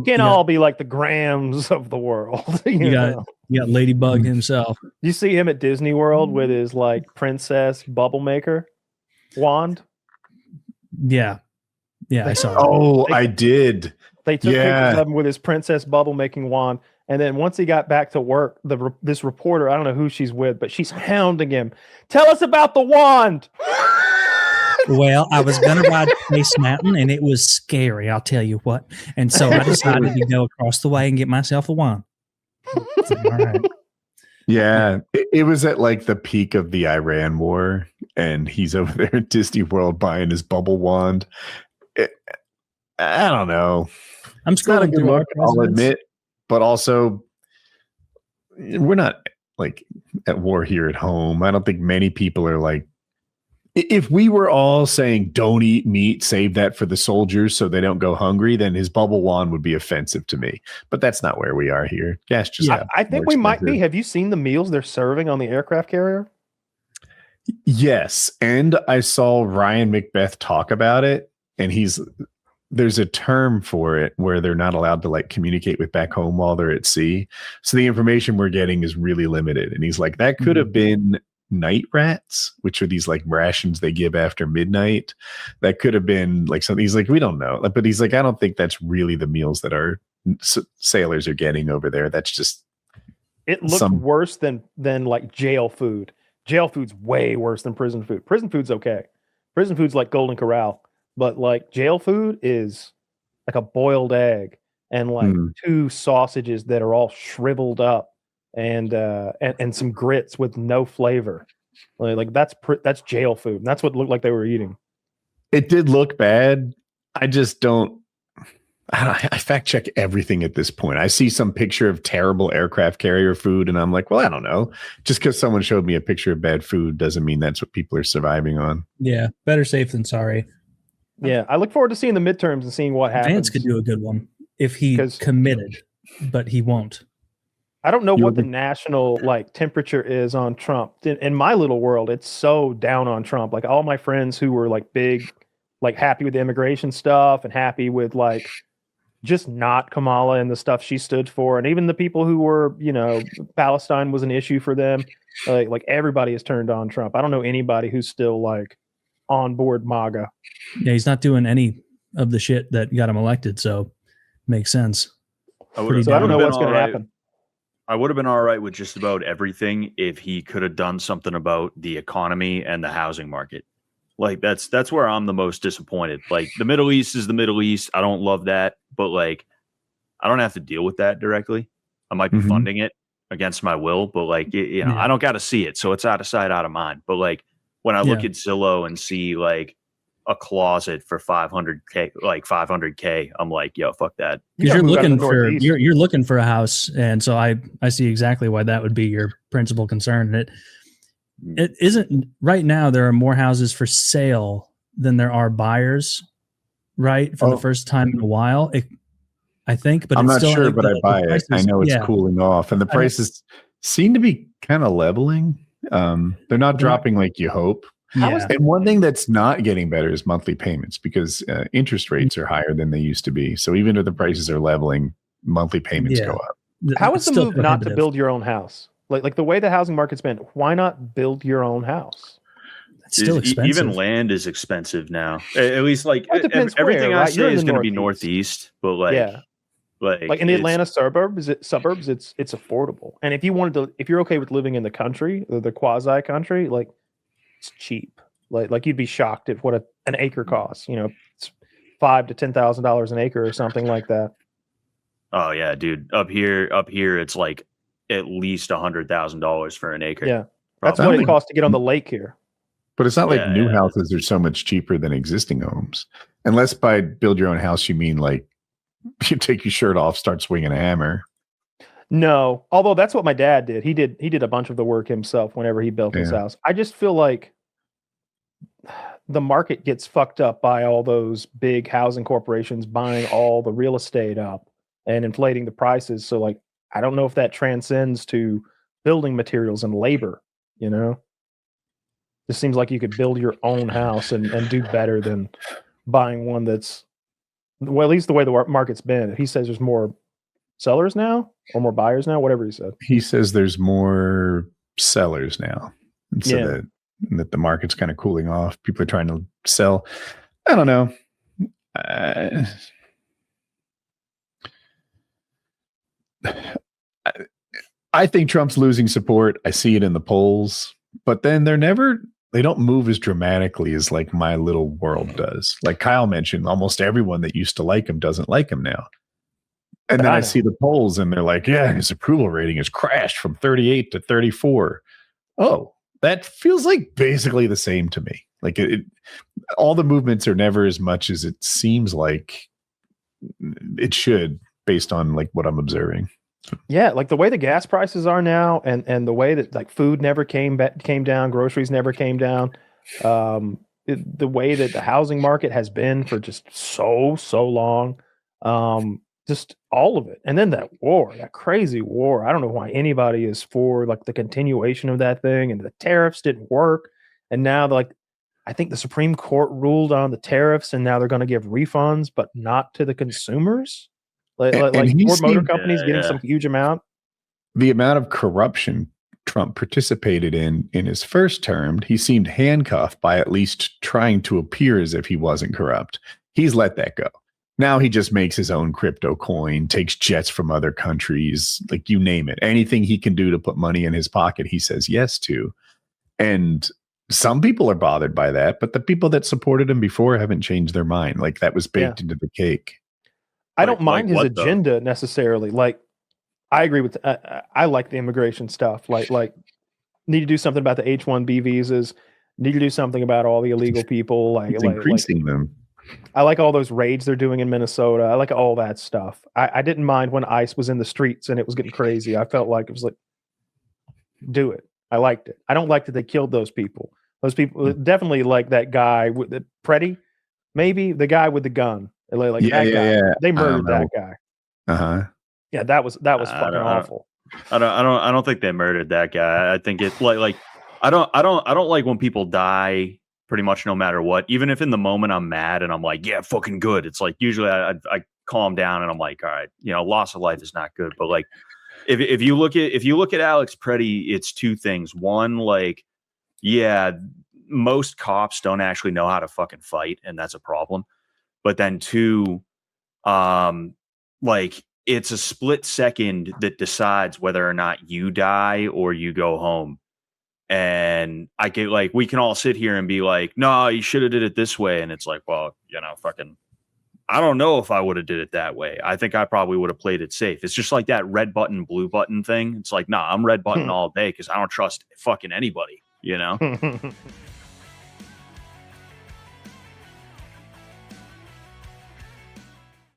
Can't all be like the Grams of the world. You got Ladybug himself. You see him at Disney World with his like princess bubble maker wand. Yeah, I saw. I did. They took pictures of him with his princess bubble making wand, and then once he got back to work, this reporter, I don't know who she's with, but she's hounding him. Tell us about the wand. Well, I was going to ride Space Mountain, and it was scary, I'll tell you what. And so I decided to go across the way and get myself a wand. So, all right. Yeah, it was at like the peak of the Iran war, and he's over there at Disney World buying his bubble wand. I don't know. I'm not a good look, I'll admit, but also we're not like at war here at home. I don't think many people are like, if we were all saying don't eat meat, save that for the soldiers so they don't go hungry, then his bubble wand would be offensive to me. But that's not where we are here. Gas just I think we might be. Have you seen the meals they're serving on the aircraft carrier? Yes, and I saw Ryan Macbeth talk about it, and there's a term for it where they're not allowed to like communicate with back home while they're at sea. So the information we're getting is really limited. And he's like, that could have been night rats, which are these like rations they give after midnight. That could have been like something. He's like, we don't know. But he's like, I don't think that's really the meals that our sailors are getting over there. That's just. It looked worse than like jail food. Jail food's way worse than prison food. Prison food's okay. Prison food's like Golden Corral. But like jail food is like a boiled egg and like 2 sausages that are all shriveled up and some grits with no flavor. Like that's jail food. And that's what it looked like they were eating. It did look bad. I just don't. I fact check everything at this point. I see some picture of terrible aircraft carrier food, and I'm like, well, I don't know. Just because someone showed me a picture of bad food doesn't mean that's what people are surviving on. Yeah, better safe than sorry. Yeah, I look forward to seeing the midterms and seeing what happens. Vance could do a good one if he committed, but he won't. I don't know what the national like temperature is on Trump. In my little world, it's so down on Trump. Like all my friends who were like big, like happy with the immigration stuff and happy with like just not Kamala and the stuff she stood for, and even the people who were, Palestine was an issue for them. Like everybody has turned on Trump. I don't know anybody who's still like on board MAGA. Yeah, he's not doing any of the shit that got him elected, so makes sense. I don't know what's going to happen. I would have been all right with just about everything if he could have done something about the economy and the housing market. Like that's where I'm the most disappointed. Like the Middle East is the Middle East. I don't love that, but like I don't have to deal with that directly. I might be funding it against my will, but like I don't got to see it, so it's out of sight, out of mind. But like when I look at Zillow and see like a closet for $500K, I'm like, yo, fuck that. Because you're looking for a house, and so I see exactly why that would be your principal concern. And it isn't right now. There are more houses for sale than there are buyers, right? For the first time in a while, I think. But I'm it's not still, sure, but I buy it. I know it's cooling off, and the prices seem to be kind of leveling. They're not dropping like you hope. Yeah. And one thing that's not getting better is monthly payments, because interest rates are higher than they used to be. So even if the prices are leveling, monthly payments go up. How is the move not to build your own house? Like the way the housing market's been, why not build your own house? It's still expensive. Even land is expensive now. At least like everything I say is going to be northeast, but like in the Atlanta suburbs, it's affordable. And if you're okay with living in the country, the quasi country, like it's cheap. Like you'd be shocked at what an acre costs. It's $5,000 to $10,000 an acre or something like that. Oh yeah, dude. Up here, it's like at least $100,000 for an acre. Yeah, that's what it costs to get on the lake here. But it's not like new houses are so much cheaper than existing homes, unless by build your own house you mean like you take your shirt off, start swinging a hammer. No, although that's what my dad did. He did a bunch of the work himself whenever he built his house. I just feel like the market gets fucked up by all those big housing corporations buying all the real estate up and inflating the prices. So like, I don't know if that transcends to building materials and labor, It seems like you could build your own house and do better than buying one that's Well, at least the way the market's been. He says there's more sellers now or more buyers now, whatever he said. He says there's more sellers now. And so that the market's kind of cooling off. People are trying to sell. I don't know. I think Trump's losing support. I see it in the polls, but then they don't move as dramatically as like my little world does. Like Kyle mentioned, almost everyone that used to like him doesn't like him now. And then I see the polls and they're like, yeah, his approval rating has crashed from 38 to 34. Oh, that feels like basically the same to me. Like all the movements are never as much as it seems like it should based on like what I'm observing. Yeah, like the way the gas prices are now, and the way that like food never came down, groceries never came down, the way that the housing market has been for just so long, just all of it, and then that crazy war. I don't know why anybody is for like the continuation of that thing, and the tariffs didn't work, and now like I think the Supreme Court ruled on the tariffs, and now they're going to give refunds, but not to the consumers. Like Ford Motor Company's getting some huge amount. The amount of corruption Trump participated in his first term, he seemed handcuffed by at least trying to appear as if he wasn't corrupt. He's let that go. Now he just makes his own crypto coin, takes jets from other countries, like you name it. Anything he can do to put money in his pocket, he says yes to. And some people are bothered by that, but the people that supported him before haven't changed their mind. Like that was baked into the cake. I don't mind his agenda necessarily. Like, I agree with. I like the immigration stuff. Like need to do something about the H-1B visas. Need to do something about all the illegal people. Like increasing them. I like all those raids they're doing in Minnesota. I like all that stuff. I didn't mind when ICE was in the streets and it was getting crazy. I felt like it was like, do it. I liked it. I don't like that they killed those people. Those people definitely like that guy with the Preddy, maybe the guy with the gun. Like that guy. Yeah. They murdered that guy. Yeah, that was fucking awful. I don't think they murdered that guy. I think it's like I don't like when people die pretty much no matter what. Even if in the moment I'm mad and I'm like, yeah, fucking good. It's like usually I calm down and I'm like, all right, loss of life is not good. But like if you look at Alex Preddy, it's two things. One, like, yeah, most cops don't actually know how to fucking fight, and that's a problem. But then two, like it's a split second that decides whether or not you die or you go home. And I get like, we can all sit here and be like, no, you should have did it this way. And it's like, well, fucking, I don't know if I would have did it that way. I think I probably would have played it safe. It's just like that red button, blue button thing. It's like, nah, I'm red button all day because I don't trust fucking anybody,